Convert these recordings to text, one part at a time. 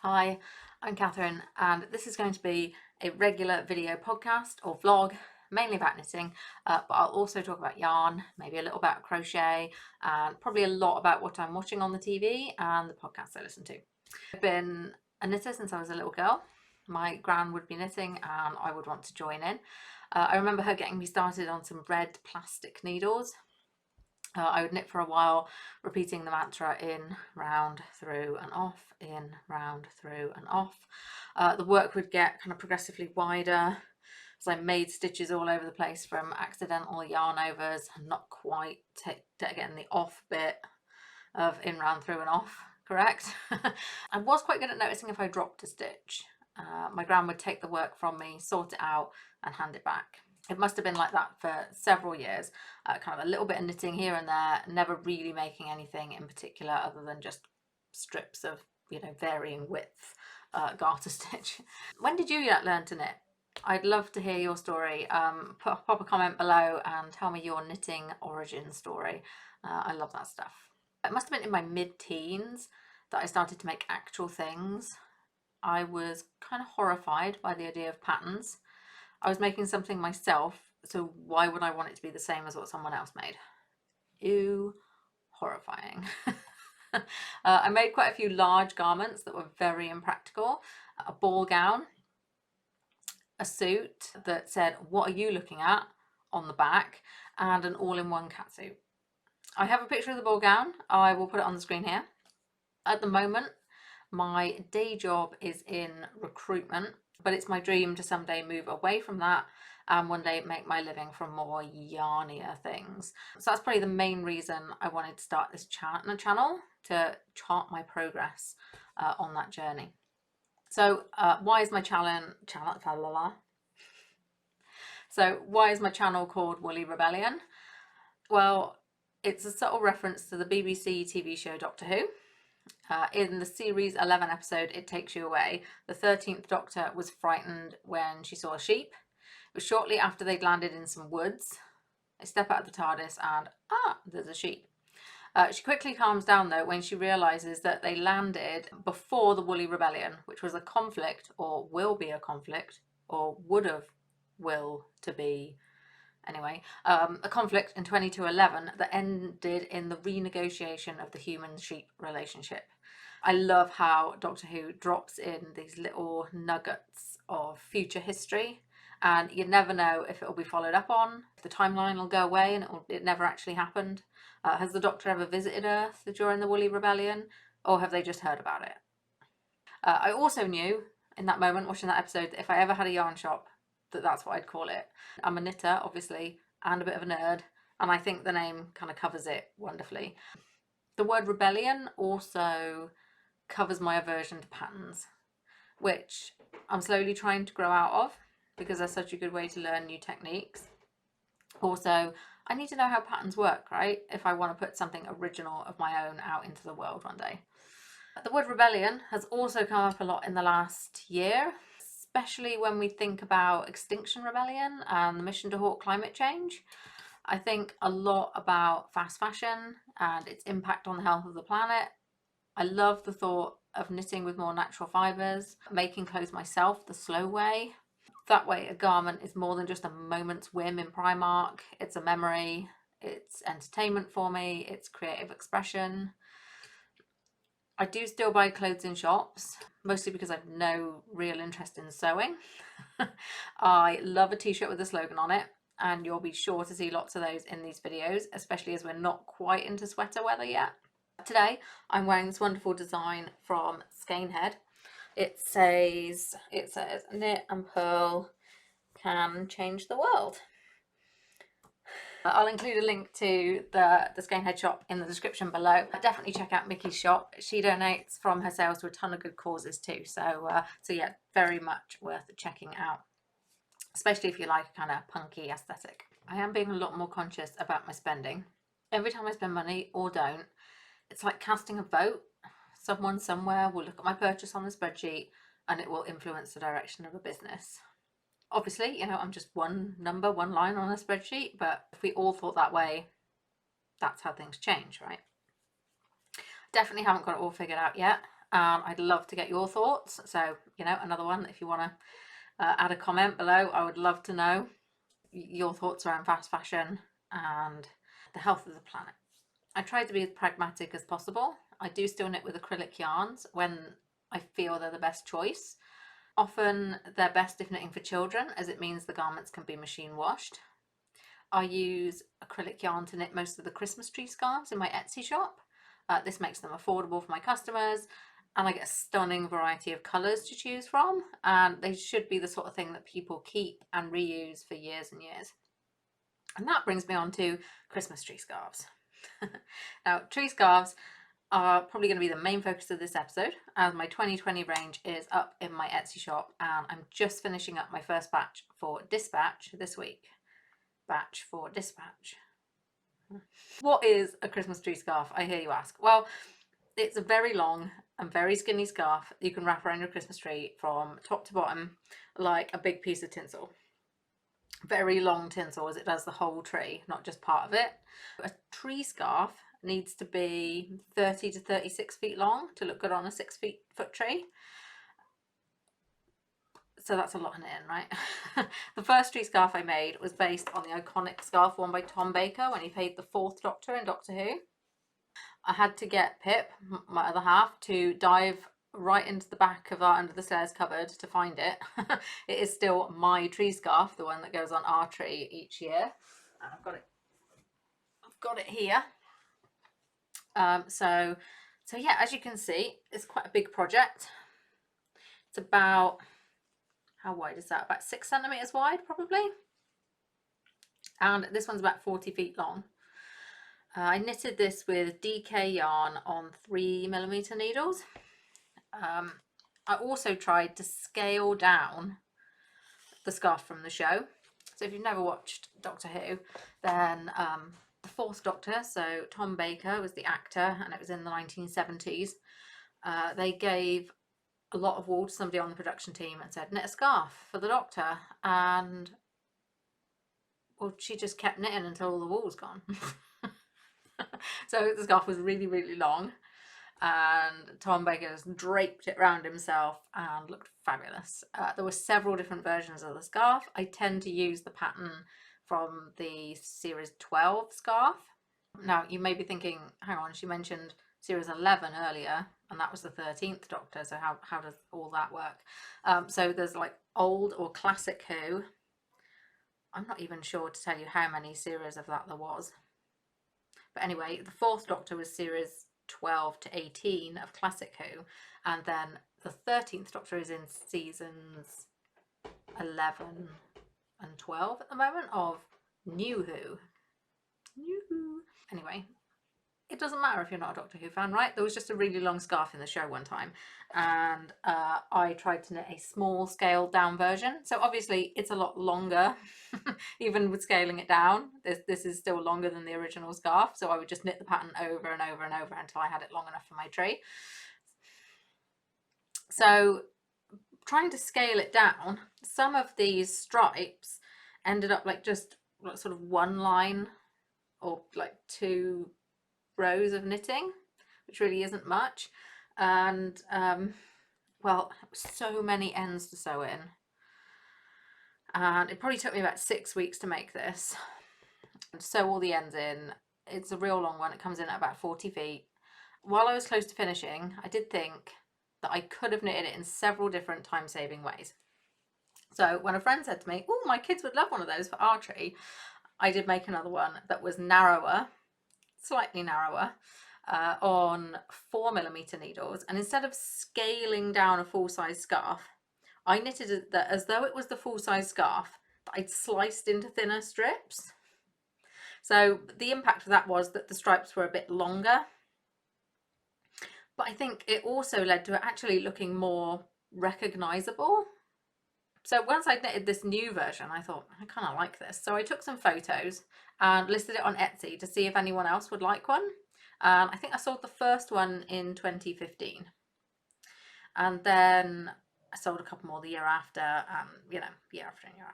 Hi, I'm Catherine, and this is going to be a regular video podcast or vlog, mainly about knitting, but I'll also talk about yarn, maybe a little about crochet, and probably a lot about what I'm watching on the TV and the podcasts I listen to. I've been a knitter since I was a little girl. My gran would be knitting and I would want to join in. I remember her getting me started on some red plastic needles. I would knit for a while, repeating the mantra in, round, through and off, in, round, through and off. The work would get kind of progressively wider as I made stitches all over the place from accidental yarn overs and not quite getting the off bit of in, round, through and off correct. I was quite good at noticing if I dropped a stitch. My gran would take the work from me, sort it out and hand it back. It must have been like that for several years, kind of a little bit of knitting here and there, never really making anything in particular other than just strips of, varying width garter stitch. When did you learn to knit? I'd love to hear your story. Pop a comment below and tell me your knitting origin story. I love that stuff. It must have been in my mid-teens that I started to make actual things. I was kind of horrified by the idea of patterns. I was making something myself, so why would I want it to be the same as what someone else made? Ew, horrifying. I made quite a few large garments that were very impractical. A ball gown, a suit that said, "What are you looking at?" on the back, and an all-in-one catsuit. I have a picture of the ball gown. I will put it on the screen here. At the moment, my day job is in recruitment, but it's my dream to someday move away from that and one day make my living from more yarnier things. So that's probably the main reason I wanted to start this channel, to chart my progress on that journey. So why is my So why is my channel called Woolly Rebellion? Well, it's a subtle reference to the BBC TV show Doctor Who. In the series 11 episode It Takes You Away, the 13th Doctor was frightened when she saw a sheep. It was shortly after they'd landed in some woods. They step out of the TARDIS and, there's a sheep. She quickly calms down though when she realises that they landed before the Woolly Rebellion, which was a conflict, or will be a conflict, or would have will to be. Anyway, a conflict in 2211 that ended in the renegotiation of the human-sheep relationship. I love how Doctor Who drops in these little nuggets of future history, and you never know if it will be followed up on, if the timeline will go away and it never actually happened. Has the Doctor ever visited Earth during the Woolly Rebellion, or have they just heard about it? I also knew in that moment, watching that episode, that if I ever had a yarn shop, that's what I'd call it. I'm a knitter, obviously, and a bit of a nerd, and I think the name kind of covers it wonderfully. The word rebellion also covers my aversion to patterns, which I'm slowly trying to grow out of because they're such a good way to learn new techniques. Also, I need to know how patterns work, right? If I want to put something original of my own out into the world one day. The word rebellion has also come up a lot in the last year, especially when we think about Extinction Rebellion and the mission to halt climate change. I think a lot about fast fashion and its impact on the health of the planet. I love the thought of knitting with more natural fibres, making clothes myself the slow way. That way a garment is more than just a moment's whim in Primark. It's a memory, it's entertainment for me, it's creative expression. I do still buy clothes in shops, mostly because I've no real interest in sewing. I love a t-shirt with a slogan on it, and you'll be sure to see lots of those in these videos, especially as we're not quite into sweater weather yet. Today I'm wearing this wonderful design from Skein. It says knit and purl can change the world. I'll include a link to the Skein shop in the description below. Definitely check out Mickey's shop. She donates from her sales to a ton of good causes too. So yeah, very much worth checking out, especially if you like a kind of punky aesthetic. I am being a lot more conscious about my spending. Every time I spend money or don't, it's like casting a vote. Someone somewhere will look at my purchase on the spreadsheet and it will influence the direction of a business. Obviously, I'm just one number, one line on a spreadsheet, but if we all thought that way, that's how things change, right? Definitely haven't got it all figured out yet. and I'd love to get your thoughts. So, you know, another one, if you want to add a comment below, I would love to know your thoughts around fast fashion and the health of the planet. I try to be as pragmatic as possible. I do still knit with acrylic yarns when I feel they're the best choice. Often they're best if knitting for children, as it means the garments can be machine washed. I use acrylic yarn to knit most of the Christmas tree scarves in my Etsy shop. This makes them affordable for my customers, and I get a stunning variety of colours to choose from, and they should be the sort of thing that people keep and reuse for years and years. And that brings me on to Christmas tree scarves. Now, tree scarves are probably going to be the main focus of this episode, as my 2020 range is up in my Etsy shop, and I'm just finishing up my first batch for dispatch this week. Batch for dispatch. What is a Christmas tree scarf, I hear you ask? Well, it's a very long and very skinny scarf you can wrap around your Christmas tree from top to bottom, like a big piece of tinsel. Very long tinsel, as it does the whole tree, not just part of it. A tree scarf needs to be 30 to 36 feet long to look good on a 6-foot tree. So that's a lot of knitting, right? The first tree scarf I made was based on the iconic scarf worn by Tom Baker when he played the 4th Doctor in Doctor Who. I had to get Pip, my other half, to dive right into the back of our under the stairs cupboard to find it. It is still my tree scarf, the one that goes on our tree each year. And I've got it here. So yeah, as you can see, it's quite a big project. It's about, how wide is that? About 6 centimeters wide, probably. And this one's about 40 feet long. I knitted this with DK yarn on 3mm needles. I also tried to scale down the scarf from the show. So if you've never watched Doctor Who, then the 4th Doctor, so Tom Baker was the actor, and it was in the 1970s. They gave a lot of wool to somebody on the production team and said, knit a scarf for the Doctor, and well, she just kept knitting until all the wool was gone. So the scarf was really, really long, and Tom Baker just draped it around himself and looked fabulous. There were several different versions of the scarf. I tend to use the pattern from the series 12 scarf. Now you may be thinking, hang on, she mentioned series 11 earlier, and that was the 13th Doctor, so how does all that work? So there's like old or classic Who. I'm not even sure to tell you how many series of that there was. But anyway, the 4th Doctor was series 12 to 18 of classic Who, and then the 13th Doctor is in seasons 11 and 12 at the moment of New Who. New Who. Anyway, it doesn't matter if you're not a Doctor Who fan, right? There was just a really long scarf in the show one time, and I tried to knit a small scaled down version. So obviously it's a lot longer, even with scaling it down. This is still longer than the original scarf, so I would just knit the pattern over and over and over until I had it long enough for my tree. So trying to scale it down, some of these stripes ended up like just like sort of one line or like 2 rows of knitting, which really isn't much. And well, so many ends to sew in, and it probably took me about 6 weeks to make this and sew all the ends in. It's a real long one. It comes in at about 40 feet. While I was close to finishing, I did think that I could have knitted it in several different time-saving ways. So when a friend said to me, oh, my kids would love one of those for archery, I did make another one that was narrower, slightly narrower, on 4mm needles, and instead of scaling down a full-size scarf, I knitted it as though it was the full-size scarf, but I'd sliced into thinner strips. So the impact of that was that the stripes were a bit longer, but I think it also led to it actually looking more recognizable. So once I'd knitted this new version, I thought, I kind of like this. So I took some photos and listed it on Etsy to see if anyone else would like one. I think I sold the first one in 2015. And then I sold a couple more the year after, and you know, year after and year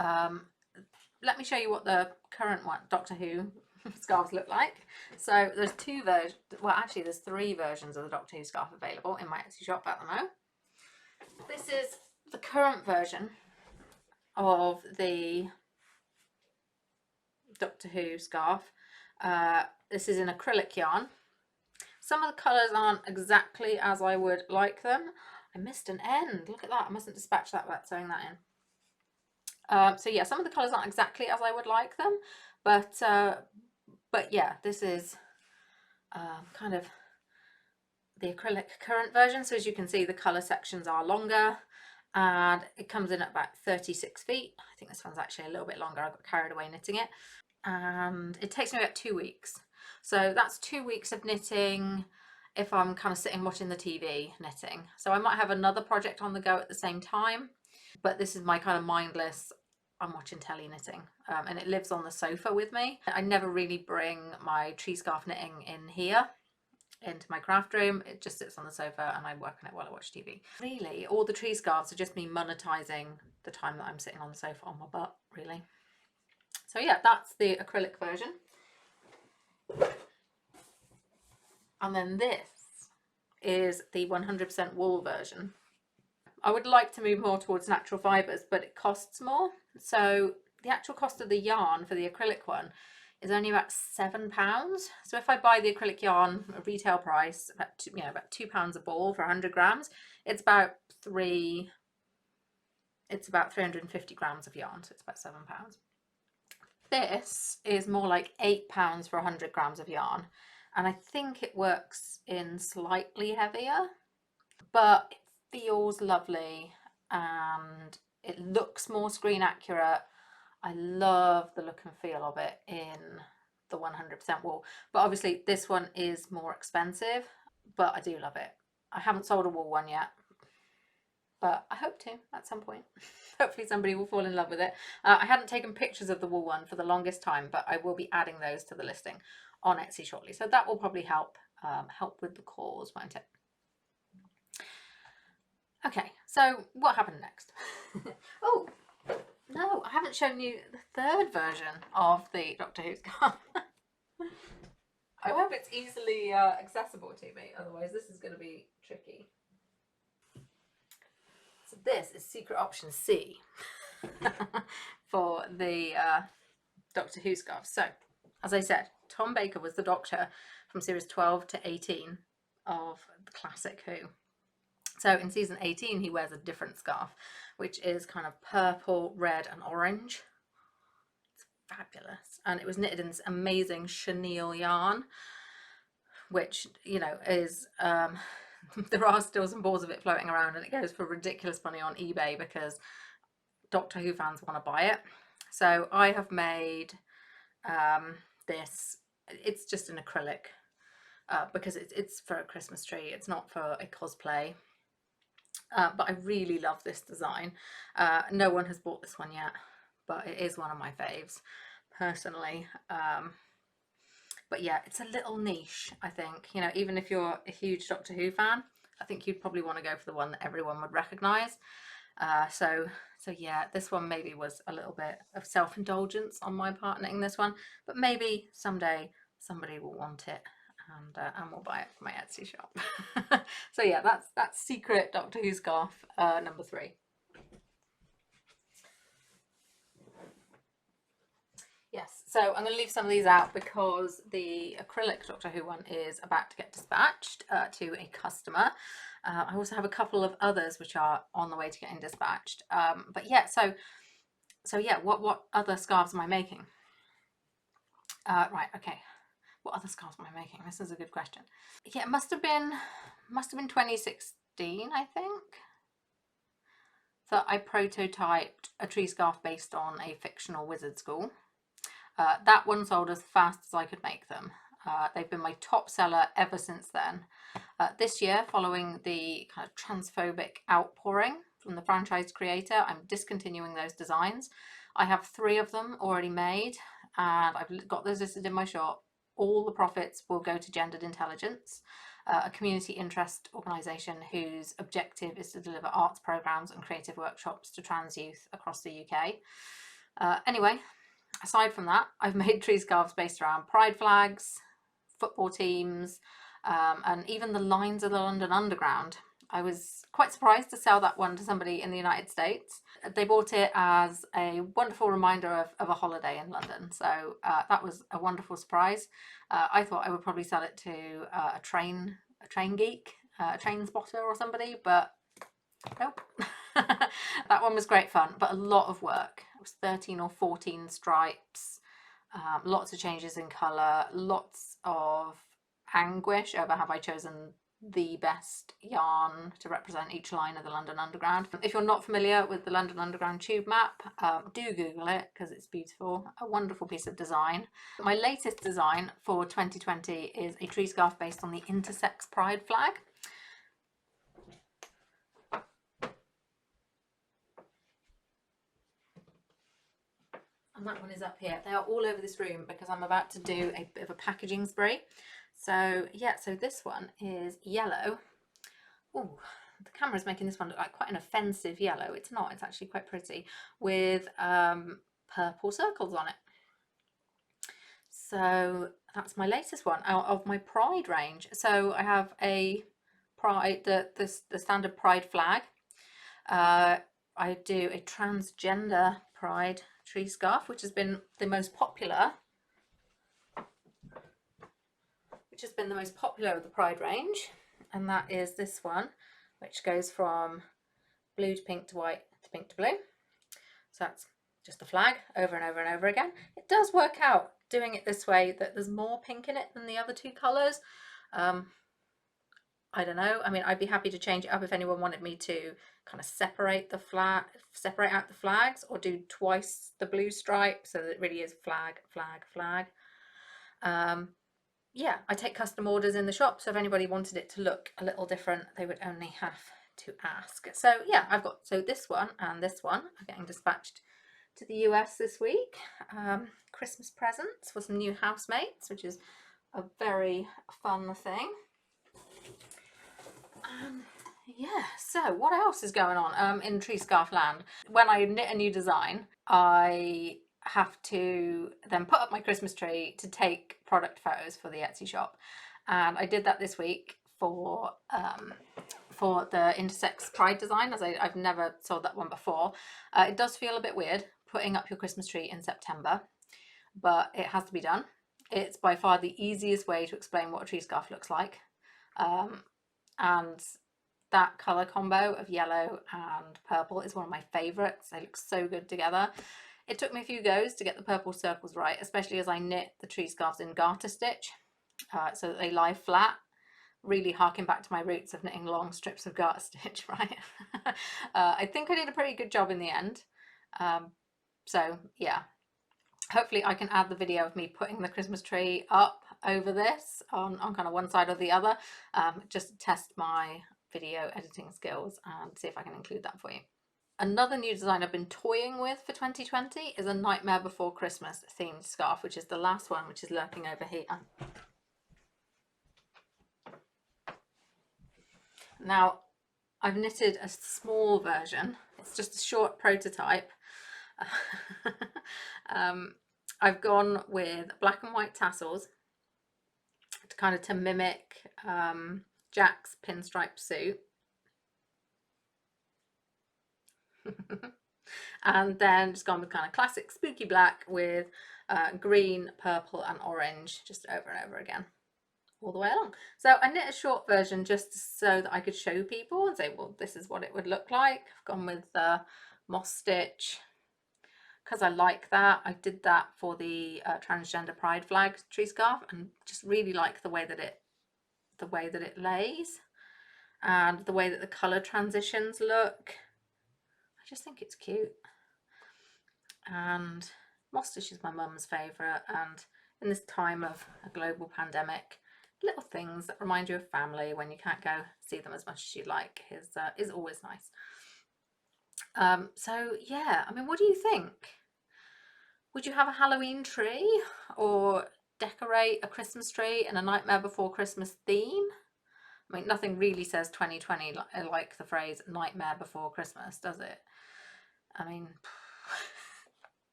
after. Let me show you what the current one, Doctor Who scarves look like. So there's two versions, well actually there's three versions of the Doctor Who scarf available in my Etsy shop at the moment. This is the current version of the Doctor Who scarf. This is in acrylic yarn. Some of the colours aren't exactly as I would like them. I missed an end. Look at that. I mustn't dispatch that without sewing that in. So yeah, some of the colours aren't exactly as I would like them, but yeah, this is kind of the acrylic current version. So as you can see, the colour sections are longer, and it comes in at about 36 feet. I think this one's actually a little bit longer. I got carried away knitting it, and it takes me about 2 weeks. So that's 2 weeks of knitting if I'm kind of sitting watching the TV knitting. So I might have another project on the go at the same time, but this is my kind of mindless, I'm watching telly knitting, and it lives on the sofa with me. I never really bring my tree scarf knitting in here into my craft room. It just sits on the sofa and I work on it while I watch TV. Really, all the tree scarves are just me monetizing the time that I'm sitting on the sofa on my butt, really. So yeah, that's the acrylic version. And then this is the 100% wool version. I would like to move more towards natural fibres, but it costs more. So the actual cost of the yarn for the acrylic one is only about £7. So if I buy the acrylic yarn at retail price, about £2 a ball for 100 grams, it's about 350 grams of yarn, so it's about £7. This is more like £8 for 100 grams of yarn, and I think it works in slightly heavier, but it feels lovely and it looks more screen accurate. I love the look and feel of it in the 100% wool, but obviously this one is more expensive, but I do love it. I haven't sold a wool one yet, but I hope to at some point. Hopefully somebody will fall in love with it. I hadn't taken pictures of the wool one for the longest time, but I will be adding those to the listing on Etsy shortly. So that will probably help with the cause, won't it? Okay, so what happened next? Oh, no, I haven't shown you the third version of the Doctor Who scarf. I hope it's easily accessible to me, otherwise this is going to be tricky. So this is secret option C for the Doctor Who scarf. So, as I said, Tom Baker was the Doctor from series 12 to 18 of the classic Who. So in season 18 he wears a different scarf, which is kind of purple, red and orange. It's fabulous, and it was knitted in this amazing chenille yarn, which, you know, is there are still some balls of it floating around, and it goes for ridiculous money on eBay because Doctor Who fans want to buy it. So I have made this. It's just an acrylic because it's for a Christmas tree. It's not for a cosplay. But I really love this design. No one has bought this one yet, but it is one of my faves personally. But yeah, it's a little niche, I think. You know, even if you're a huge Doctor Who fan, I think you'd probably want to go for the one that everyone would recognise. So yeah, this one maybe was a little bit of self-indulgence on my part knitting this one, but maybe someday somebody will want it and we'll buy it from my Etsy shop. So yeah, that's secret Doctor Who scarf number 3. Yes, so I'm going to leave some of these out because the acrylic Doctor Who one is about to get dispatched to a customer. I also have a couple of others which are on the way to getting dispatched. But yeah, so yeah, what other scarves am I making? Right, okay. What other scarves am I making? This is a good question. Yeah, it must have been 2016, I think. So I prototyped a tree scarf based on a fictional wizard school. That one sold as fast as I could make them. They've been my top seller ever since then. This year, following the kind of transphobic outpouring from the franchise creator, I'm discontinuing those designs. I have 3 of them already made, and I've got those listed in my shop. All the profits will go to Gendered Intelligence, a community interest organisation whose objective is to deliver arts programmes and creative workshops to trans youth across the UK. Anyway, Aside from that, I've made tree scarves based around pride flags, football teams, and even the lines of the London Underground. I was quite surprised to sell that one to somebody in the United States. They bought it as a wonderful reminder of a holiday in London. So that was a wonderful surprise. I thought I would probably sell it to a train geek, a train spotter or somebody, but nope. That one was great fun, but a lot of work. It was 13 or 14 stripes, lots of changes in colour, lots of anguish over have I chosen the best yarn to represent each line of the London Underground. If you're not familiar with the London Underground tube map, do Google it because it's beautiful, a wonderful piece of design. My latest design for 2020 is a tree scarf based on the intersex pride flag. And that one is up here. They are all over this room because I'm about to do a bit of a packaging spree. So yeah, so this one is yellow. Oh, the camera's making this one look like quite an offensive yellow. It's not, it's actually quite pretty, with purple circles on it. So that's my latest one out of my pride range. So I have a pride, the standard pride flag. I do a transgender pride tree scarf, which has been the most popular, of the pride range, and that is this one, which goes from blue to pink to white to pink to blue. So that's just the flag over and over and over again. It does work out doing it this way that there's more pink in it than the other two colours. I don't know. I mean, I'd be happy to change it up if anyone wanted me to kind of separate out the flags, or do twice the blue stripe so that it really is flag, flag, flag. Yeah, I take custom orders in the shop, so if anybody wanted it to look a little different, they would only have to ask. So yeah, I've got, so this one and this one are getting dispatched to the US this week. Christmas presents for some new housemates, which is a very fun thing. Yeah, so what else is going on in tree scarf land? When I knit a new design, I have to then put up my Christmas tree to take product photos for the Etsy shop, and I did that this week for the intersex pride design, as I've never sold that one before. It does feel a bit weird putting up your Christmas tree in September, but it has to be done. It's by far the easiest way to explain what a tree scarf looks like, and that colour combo of yellow and purple is one of my favourites. They look so good together. It took me a few goes to get the purple circles right, especially as I knit the tree scarves in garter stitch, so that they lie flat, really harking back to my roots of knitting long strips of garter stitch, right? I think I did a pretty good job in the end. So yeah, hopefully I can add the video of me putting the Christmas tree up over this on kind of one side or the other, just to test my video editing skills and see if I can include that for you. Another new design I've been toying with for 2020 is a Nightmare Before Christmas themed scarf, which is the last one, which is lurking over here. Now, I've knitted a small version. It's just a short prototype. I've gone with black and white tassels to mimic Jack's pinstripe suit. And then just gone with kind of classic spooky black with green, purple and orange just over and over again all the way along. So I knit a short version just so that I could show people and say, well, this is what it would look like. I've gone with moss stitch because I like that. I did that for the transgender pride flag tree scarf and just really like the way that it lays and the way that the colour transitions look. I just think it's cute. And moss stitch is my mum's favourite, and in this time of a global pandemic, little things that remind you of family when you can't go see them as much as you'd like is always nice. So yeah, I mean, what do you think? Would you have a Halloween tree or decorate a Christmas tree in a Nightmare Before Christmas theme? I mean, nothing really says 2020 like the phrase Nightmare Before Christmas, does it? I mean,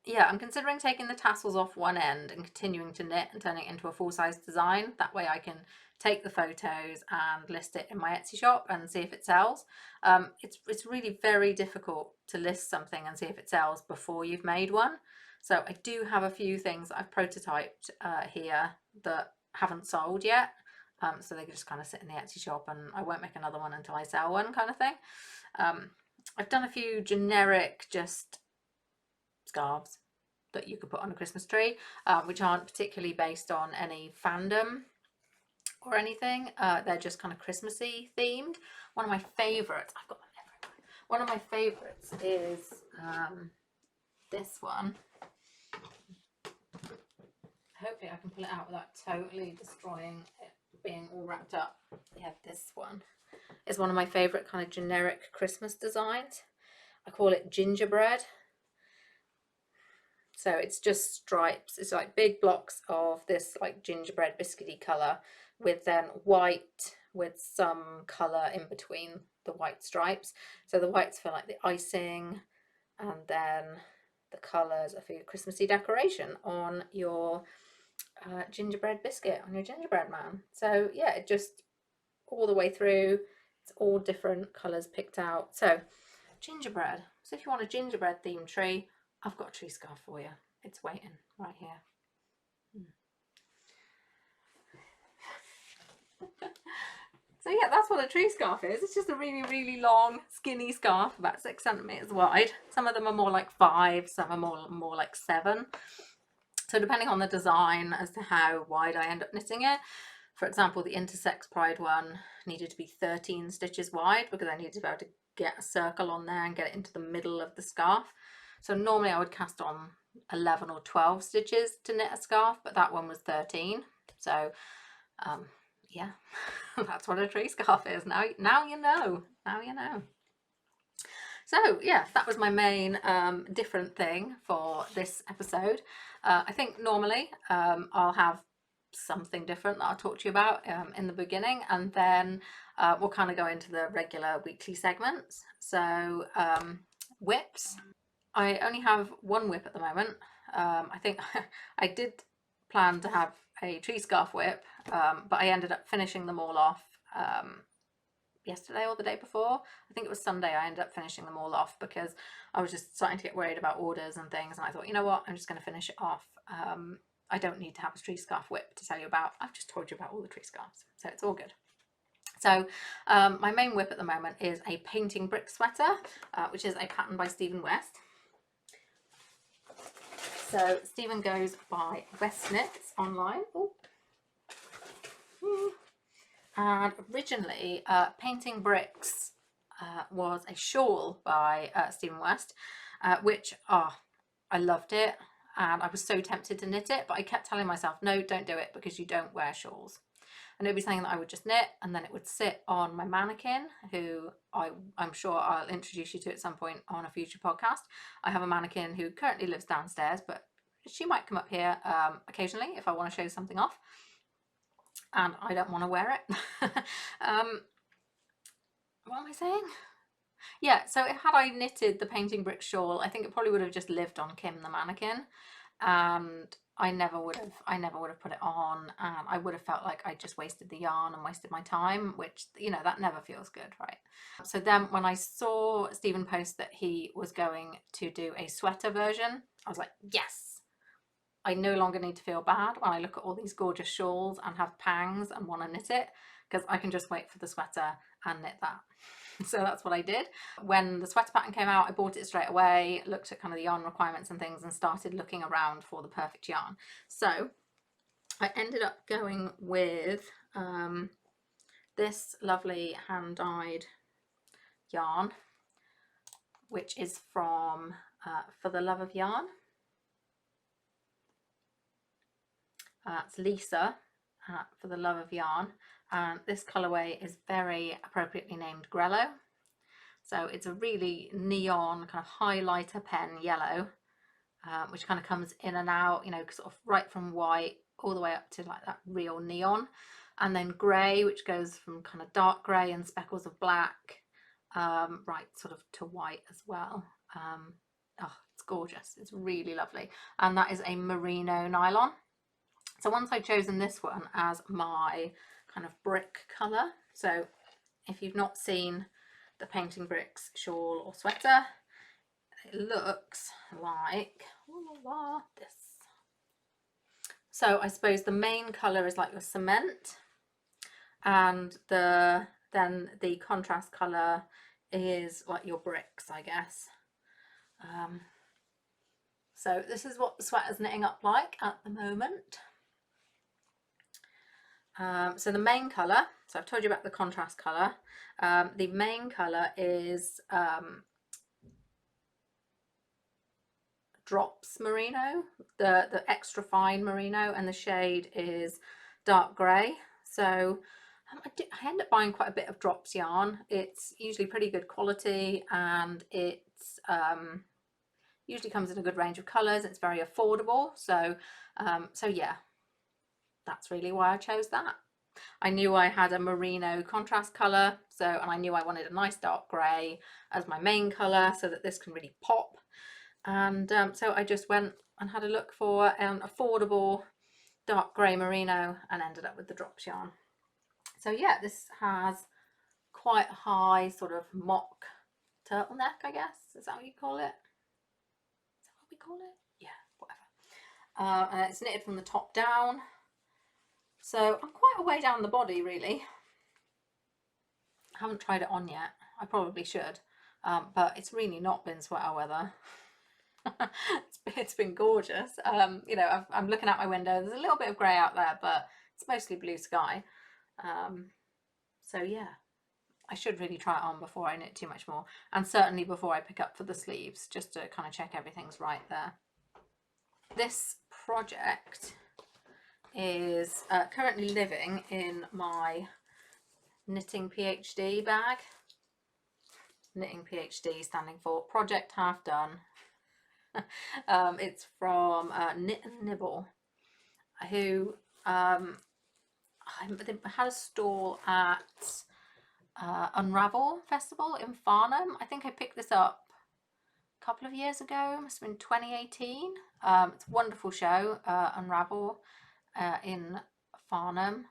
yeah, I'm considering taking the tassels off one end and continuing to knit and turning it into a full-size design. That way I can take the photos and list it in my Etsy shop and see if it sells. It's really very difficult to list something and see if it sells before you've made one. So I do have a few things I've prototyped here that haven't sold yet. So they can just kind of sit in the Etsy shop, and I won't make another one until I sell one, kind of thing. I've done a few generic just scarves that you could put on a Christmas tree, which aren't particularly based on any fandom or anything. They're just kind of Christmassy themed. One of my favorites, I've got them everywhere. One of my favorites is this one. Hopefully I can pull it out without totally destroying it being all wrapped up. Yeah, this one is one of my favorite kind of generic Christmas designs. I call it gingerbread. So it's just stripes. It's like big blocks of this like gingerbread biscuity colour with then white with some colour in between the white stripes. So the whites for like the icing, and then the colours are for your Christmassy decoration on your gingerbread biscuit, on your gingerbread man. So yeah, it just all the way through, it's all different colours picked out. So gingerbread. So if you want a gingerbread themed tree, I've got a tree scarf for you. It's waiting right here. So yeah, that's what a tree scarf is. It's just a really, really long, skinny scarf, about 6 centimeters wide. Some of them are more like 5, some are more like 7. So depending on the design as to how wide I end up knitting it. For example, the intersex pride one needed to be 13 stitches wide because I needed to be able to get a circle on there and get it into the middle of the scarf. So normally I would cast on 11 or 12 stitches to knit a scarf, but that one was 13. So yeah, that's what a tree scarf is. Now you know. Now you know. So yeah, that was my main different thing for this episode. I think normally I'll have something different that I'll talk to you about in the beginning, and then we'll kind of go into the regular weekly segments. So whips. I only have one whip at the moment. I think I did plan to have a tree scarf whip, but I ended up finishing them all off yesterday or the day before. I think it was Sunday. I ended up finishing them all off because I was just starting to get worried about orders and things, and I thought, you know what, I'm just going to finish it off. I don't need to have a tree scarf whip to tell you about. I've just told you about all the tree scarves, so it's all good. So my main whip at the moment is a painting brick sweater, which is a pattern by Stephen West. So Stephen goes by West Knits online. Ooh. And originally Painting Bricks was a shawl by Stephen West, which I loved it, and I was so tempted to knit it, but I kept telling myself, no, don't do it, because you don't wear shawls. And it would be something that I would just knit, and then it would sit on my mannequin, who I'm sure I'll introduce you to at some point on a future podcast. I have a mannequin who currently lives downstairs, but she might come up here occasionally if I want to show something off, and I don't want to wear it. What am I saying? Yeah, so had I knitted the painting brick shawl, I think it probably would have just lived on Kim the mannequin, and I never would have put it on, and I would have felt like I just wasted the yarn and wasted my time, which, you know, that never feels good, right? So then when I saw Stephen post that he was going to do a sweater version, I was like, yes, I no longer need to feel bad when I look at all these gorgeous shawls and have pangs and want to knit it, because I can just wait for the sweater and knit that. So that's what I did. When the sweater pattern came out, I bought it straight away, looked at kind of the yarn requirements and things, and started looking around for the perfect yarn. So I ended up going with this lovely hand-dyed yarn, which is from For the Love of Yarn. It's Lisa, For the Love of Yarn. And this colourway is very appropriately named Grello. So it's a really neon kind of highlighter pen yellow, which kind of comes in and out, you know, sort of right from white all the way up to like that real neon. And then grey, which goes from kind of dark grey and speckles of black, right sort of to white as well. Oh, it's gorgeous. It's really lovely. And that is a merino nylon. So once I've chosen this one as my kind of brick colour, so if you've not seen the Painting Bricks shawl or sweater, it looks like this. So I suppose the main colour is like your cement, and then the contrast colour is like your bricks, I guess. So this is what the sweater's knitting up like at the moment. So the main colour, so I've told you about the contrast colour. The main colour is Drops Merino, the extra fine merino, and the shade is dark grey. So I end up buying quite a bit of Drops yarn. It's usually pretty good quality, and it's usually comes in a good range of colours. It's very affordable. So yeah, that's really why I chose that. I knew I had a merino contrast colour, and I knew I wanted a nice dark grey as my main colour so that this can really pop. And so I just went and had a look for an affordable dark grey merino and ended up with the Drops yarn. So yeah, this has quite a high sort of mock turtleneck, I guess. Is that what you call it? Is that what we call it? Yeah, whatever. And it's knitted from the top down. So I'm quite a way down the body, really. I haven't tried it on yet. I probably should. But it's really not been sweater weather. It's been gorgeous. You know, I'm looking out my window. There's a little bit of grey out there, but it's mostly blue sky. So yeah, I should really try it on before I knit too much more, and certainly before I pick up for the sleeves, just to kind of check everything's right there. This project is currently living in my knitting PhD bag. Knitting PhD standing for Project Half Done. It's from Knit and Nibble, who they had a stall at Unravel Festival in Farnham. I think I picked this up a couple of years ago, must have been 2018. It's a wonderful show, Unravel in Farnham.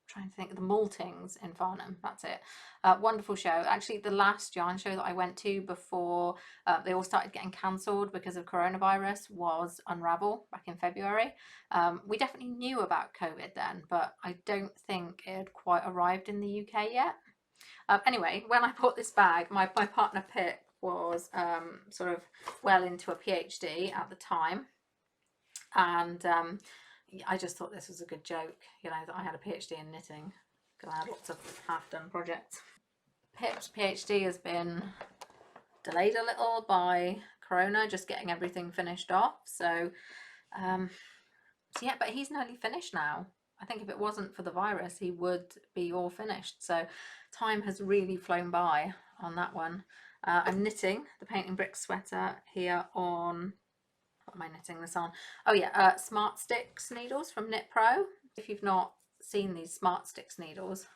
Trying to think of the Maltings in Farnham, that's it. Wonderful show. Actually, the last yarn show that I went to before they all started getting cancelled because of coronavirus was Unravel back in February. We definitely knew about COVID then, but I don't think it had quite arrived in the UK yet. Anyway, when I bought this bag, my partner Pip was sort of well into a PhD at the time, and I just thought this was a good joke, you know, that I had a PhD in knitting, because I had lots of half-done projects. Pip's PhD has been delayed a little by Corona, just getting everything finished off. So yeah, but he's nearly finished now. I think if it wasn't for the virus, he would be all finished. So time has really flown by on that one. I'm knitting the Painting Bricks sweater here on... What am I knitting this on? Oh yeah, Smart Sticks needles from Knit Pro. If you've not seen these Smart Sticks needles,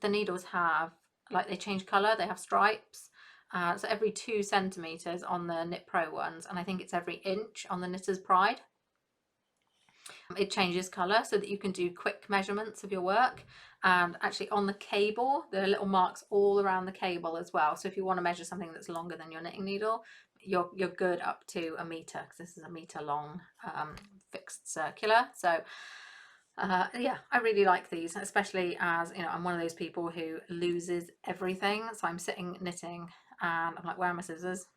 the needles have, like, they change colour, they have stripes. So every 2 centimetres on the Knit Pro ones, and I think it's every inch on the Knitter's Pride. It changes colour so that you can do quick measurements of your work. And actually on the cable, there are little marks all around the cable as well. So if you want to measure something that's longer than your knitting needle, you're good up to a metre, because this is a metre long fixed circular. So yeah, I really like these, especially as, you know, I'm one of those people who loses everything. So I'm sitting knitting and I'm like, where are my scissors?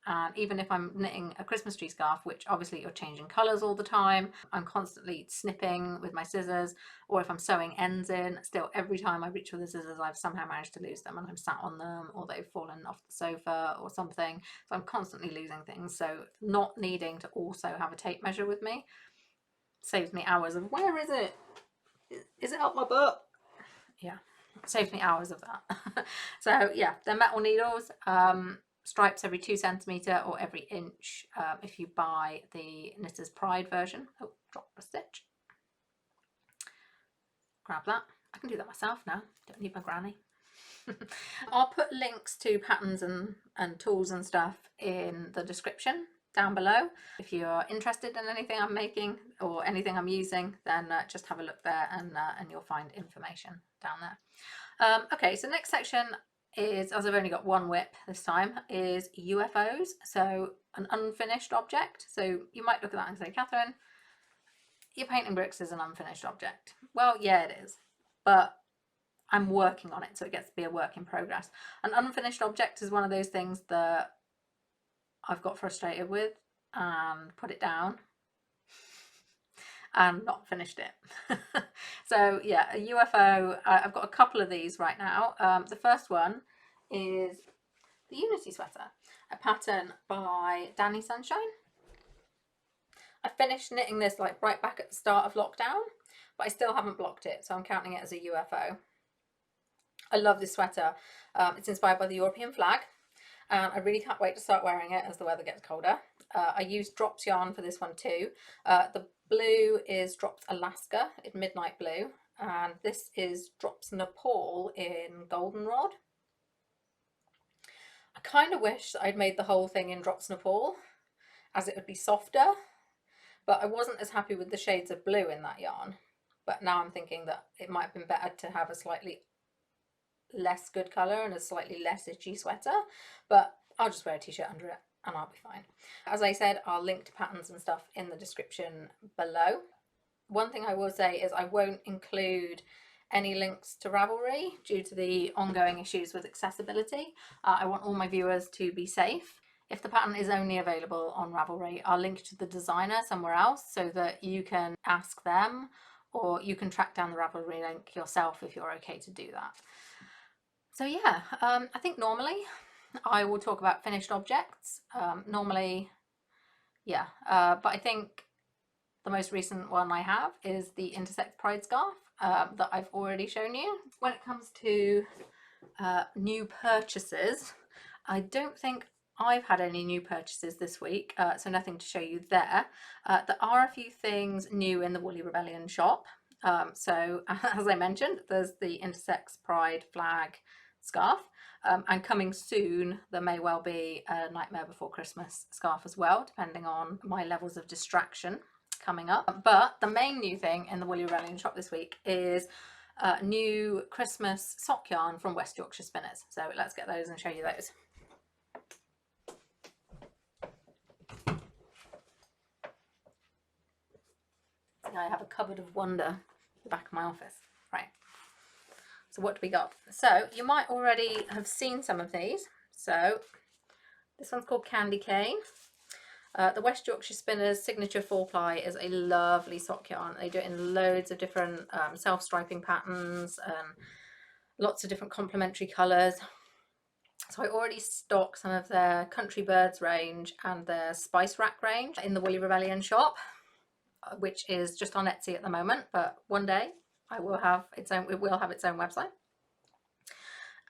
And even if I'm knitting a Christmas tree scarf, which obviously you're changing colours all the time, I'm constantly snipping with my scissors, or if I'm sewing ends in, still every time I reach for the scissors, I've somehow managed to lose them, and I'm sat on them, or they've fallen off the sofa or something. So I'm constantly losing things. So not needing to also have a tape measure with me saves me hours of, where is it? Is it up my butt? Yeah, saves me hours of that. So yeah, they're metal needles. Stripes every 2 centimetre or every inch if you buy the Knitter's Pride version. Oh, drop a stitch. Grab that. I can do that myself now. Don't need my granny. I'll put links to patterns and tools and stuff in the description down below. If you're interested in anything I'm making or anything I'm using, then just have a look there, and you'll find information down there. Okay, so next section is, as I've only got one whip this time, is UFOs, so an unfinished object. So you might look at that and say, Catherine, your painting bricks is an unfinished object. Well, yeah, it is, but I'm working on it, so it gets to be a work in progress. An unfinished object is one of those things that I've got frustrated with and put it down and not finished it. So yeah, a UFO, I've got a couple of these right now. The first one is the Unity sweater, a pattern by Danny Sunshine. I finished knitting this like right back at the start of lockdown, but I still haven't blocked it, so I'm counting it as a UFO. I love this sweater. It's inspired by the European flag, and I really can't wait to start wearing it as the weather gets colder. I used Drops yarn for this one too. The blue is Drops Alaska in Midnight Blue, and this is Drops Nepal in Goldenrod. I kind of wish that I'd made the whole thing in Drops Nepal, as it would be softer, but I wasn't as happy with the shades of blue in that yarn. But now I'm thinking that it might have been better to have a slightly less good colour and a slightly less itchy sweater, but I'll just wear a t-shirt under it and I'll be fine. As I said, I'll link to patterns and stuff in the description below. One thing I will say is I won't include any links to Ravelry due to the ongoing issues with accessibility. I want all my viewers to be safe. If the pattern is only available on Ravelry, I'll link to the designer somewhere else so that you can ask them, or you can track down the Ravelry link yourself if you're okay to do that. So yeah, I think normally I will talk about finished objects. Normally, yeah, but I think the most recent one I have is the Intersex Pride scarf that I've already shown you. When it comes to new purchases, I don't think I've had any new purchases this week, so nothing to show you there. There are a few things new in the Woolly Rebellion shop. So as I mentioned, there's the Intersex Pride flag scarf, and coming soon there may well be a Nightmare Before Christmas scarf as well, depending on my levels of distraction coming up. But the main new thing in the Woolly Rebellion shop this week is new Christmas sock yarn from West Yorkshire Spinners. So let's get those and show you those. I have a cupboard of wonder at the back of my office. Right. So what do we got? So you might already have seen some of these. So this one's called Candy Cane. The West Yorkshire Spinners signature 4-ply is a lovely sock yarn. They do it in loads of different self-striping patterns and lots of different complementary colours. So I already stock some of their Country Birds range and their Spice Rack range in the Woolly Rebellion shop, which is just on Etsy at the moment, but one day it will have its own website.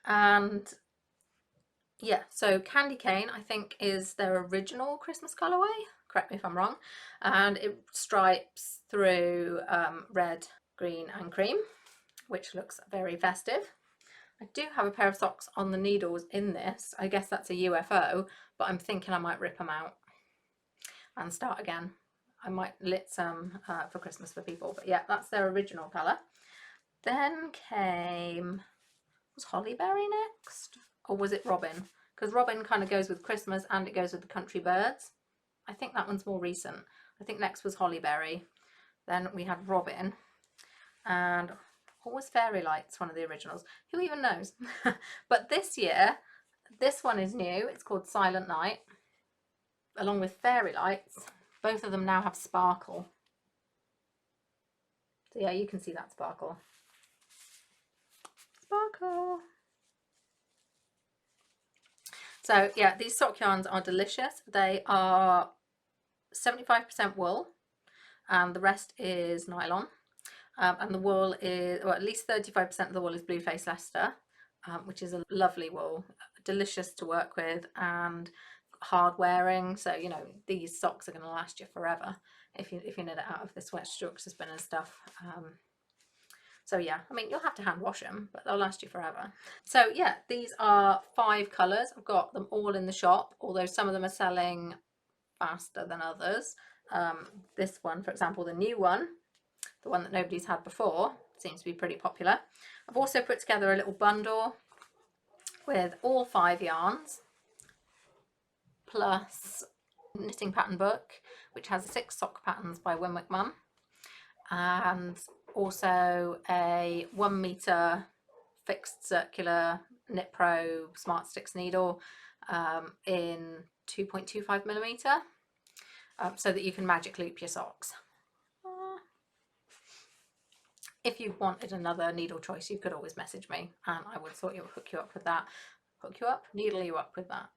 And yeah, so Candy Cane I think is their original Christmas colorway, correct me if I'm wrong, and it stripes through red, green and cream, which looks very festive. I do have a pair of socks on the needles in this. I guess that's a UFO, but I'm thinking I might rip them out and start again. I might lit some for Christmas for people, but yeah, that's their original colour. Then came, was Hollyberry next? Or was it Robin? Because Robin kind of goes with Christmas and it goes with the Country Birds. I think that one's more recent. I think next was Hollyberry. Then we had Robin. And what was Fairy Lights, one of the originals? Who even knows? But this year, this one is new. It's called Silent Night, along with Fairy Lights. Both of them now have sparkle. So yeah, you can see that sparkle. Sparkle. So yeah, these sock yarns are delicious. They are 75% wool and the rest is nylon. And the wool is, or at least 35% of the wool is Blueface Leicester, which is a lovely wool, delicious to work with and hard wearing. So you know these socks are going to last you forever if you knit it out of this West Yorkshire Spinners stuff. So yeah, I mean, you'll have to hand wash them, but they'll last you forever. So yeah, these are 5 colours. I've got them all in the shop, although some of them are selling faster than others. This one, for example, the new one, the one that nobody's had before, seems to be pretty popular. I've also put together a little bundle with all 5 yarns, plus knitting pattern book, which has 6 sock patterns by Winwick Mum, and also a 1 meter fixed circular Knit Pro Smart Sticks needle in 2.25 millimeter, so that you can magic loop your socks. If you wanted another needle choice, you could always message me and I would hook you up with that. Hook you up? Needle you up with that.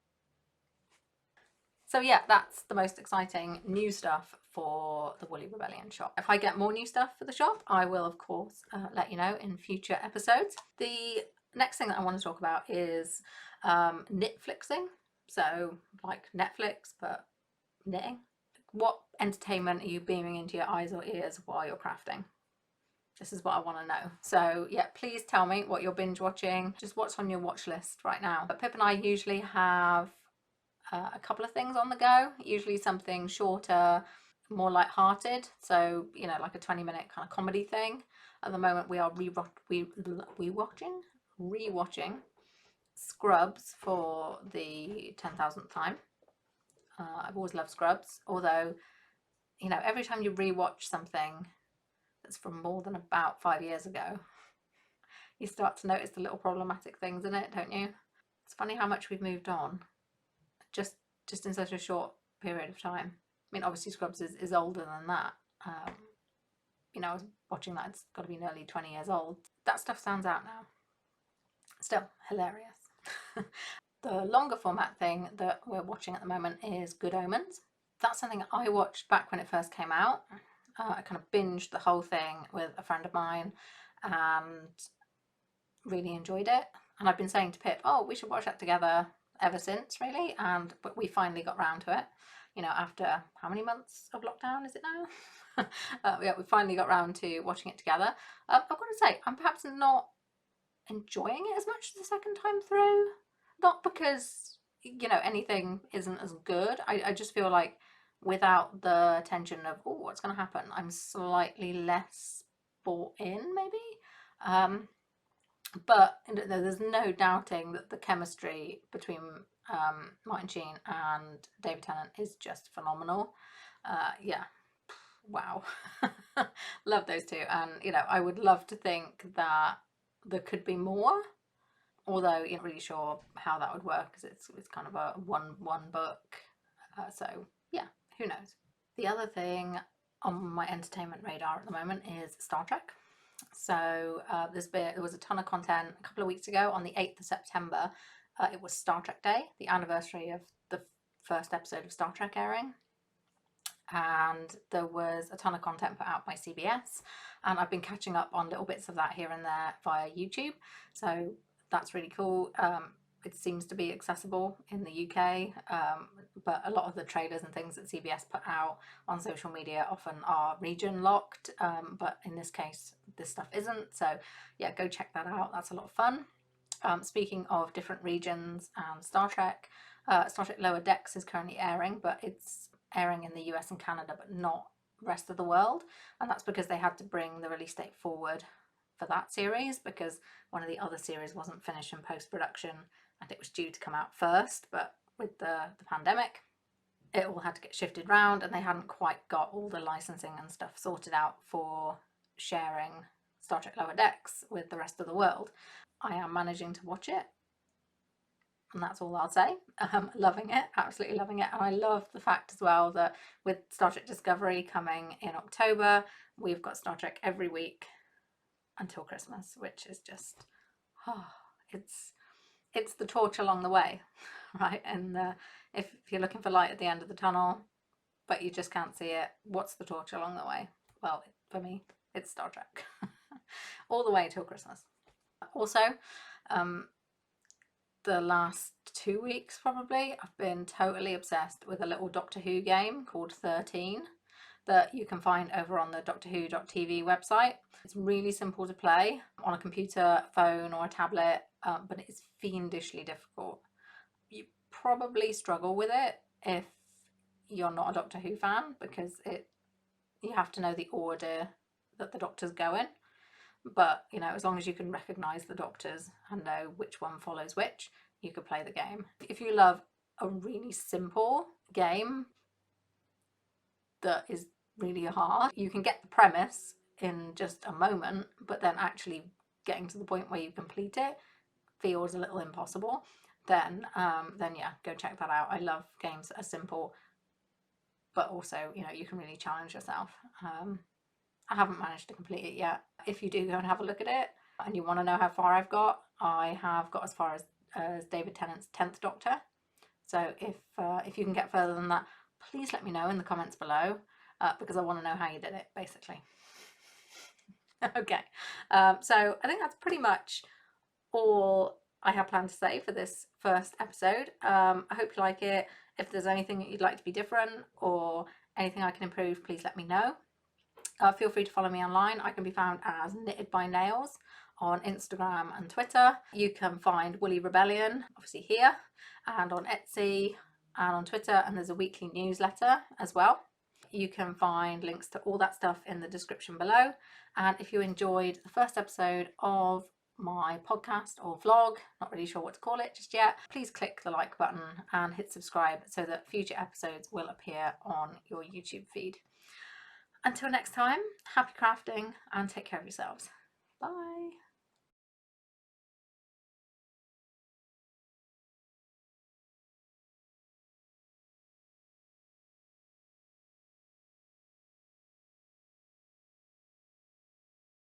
So yeah, that's the most exciting new stuff for the Woolly Rebellion shop. If I get more new stuff for the shop, I will of course let you know in future episodes. The next thing that I want to talk about is knitflixing. So like Netflix, but knitting. What entertainment are you beaming into your eyes or ears while you're crafting? This is what I want to know. So yeah, please tell me what you're binge watching, just what's on your watch list right now. But Pip and I usually have a couple of things on the go, usually something shorter, more light-hearted, so you know, like a 20-minute kind of comedy thing. At the moment we are rewatching Scrubs for the 10,000th time. I've always loved Scrubs, although you know, every time you rewatch something that's from more than about 5 years ago, you start to notice the little problematic things in it, don't you? It's funny how much we've moved on just in such a short period of time. I mean, obviously Scrubs is older than that. You know, I was watching that, it's got to be nearly 20 years old. That stuff stands out now. Still hilarious. The longer format thing that we're watching at the moment is Good Omens. That's something I watched back when it first came out. I kind of binged the whole thing with a friend of mine and really enjoyed it. And I've been saying to Pip, oh, we should watch that together ever since, really. But we finally got round to it, you know, after how many months of lockdown is it now? Yeah, we finally got round to watching it together. I've got to say, I'm perhaps not enjoying it as much the second time through. Not because, you know, anything isn't as good. I just feel like without the tension of, oh, what's going to happen, I'm slightly less bought in, maybe. But there's no doubting that the chemistry between Martin Sheen and David Tennant is just phenomenal. Yeah, wow. Love those two. And, you know, I would love to think that there could be more, although you're not really sure how that would work because it's kind of a one book. So yeah, who knows. The other thing on my entertainment radar at the moment is Star Trek. So there was a ton of content a couple of weeks ago on the 8th of September. It was Star Trek Day, the anniversary of the first episode of Star Trek airing. And there was a ton of content put out by CBS. And I've been catching up on little bits of that here and there via YouTube. So that's really cool. It seems to be accessible in the UK, but a lot of the trailers and things that CBS put out on social media often are region locked, but in this case this stuff isn't. So yeah, go check that out, that's a lot of fun. Speaking of different regions and Star Trek Lower Decks is currently airing, but it's airing in the US and Canada but not the rest of the world, and that's because they had to bring the release date forward for that series because one of the other series wasn't finished in post-production and it was due to come out first, but with the pandemic it all had to get shifted around and they hadn't quite got all the licensing and stuff sorted out for sharing Star Trek Lower Decks with the rest of the world. I am managing to watch it and that's all I'll say. Loving it, absolutely loving it. And I love the fact as well that with Star Trek Discovery coming in October, we've got Star Trek every week until Christmas, which is just, oh, it's the torch along the way, right? And if you're looking for light at the end of the tunnel, but you just can't see it, what's the torch along the way? Well, for me, it's Star Trek. All the way till Christmas. Also, the last 2 weeks probably, I've been totally obsessed with a little Doctor Who game called 13. that you can find over on the doctorwho.tv website. It's really simple to play on a computer, phone or a tablet, but it's fiendishly difficult. You probably struggle with it if you're not a Doctor Who fan, because you have to know the order that the Doctors go in. But, you know, as long as you can recognise the Doctors and know which one follows which, you could play the game. If you love a really simple game that is really hard, you can get the premise in just a moment, but then actually getting to the point where you complete it feels a little impossible, then yeah, go check that out. I love games that are simple, but also, you know, you can really challenge yourself. I haven't managed to complete it yet. If you do go and have a look at it and you want to know how far I've got, I have got as far as David Tennant's 10th Doctor. So if you can get further than that, please let me know in the comments below, because I want to know how you did it, basically. Okay, so I think that's pretty much all I have planned to say for this first episode. I hope you like it. If there's anything that you'd like to be different or anything I can improve, please let me know. Feel free to follow me online. I can be found as Knitted by Nails on Instagram and Twitter. You can find Woolly Rebellion obviously here and on Etsy and on Twitter, and there's a weekly newsletter as well. You can find links to all that stuff in the description below. And if you enjoyed the first episode of my podcast or vlog, not really sure what to call it just yet, please click the like button and hit subscribe so that future episodes will appear on your YouTube feed. Until next time, happy crafting and take care of yourselves. Bye.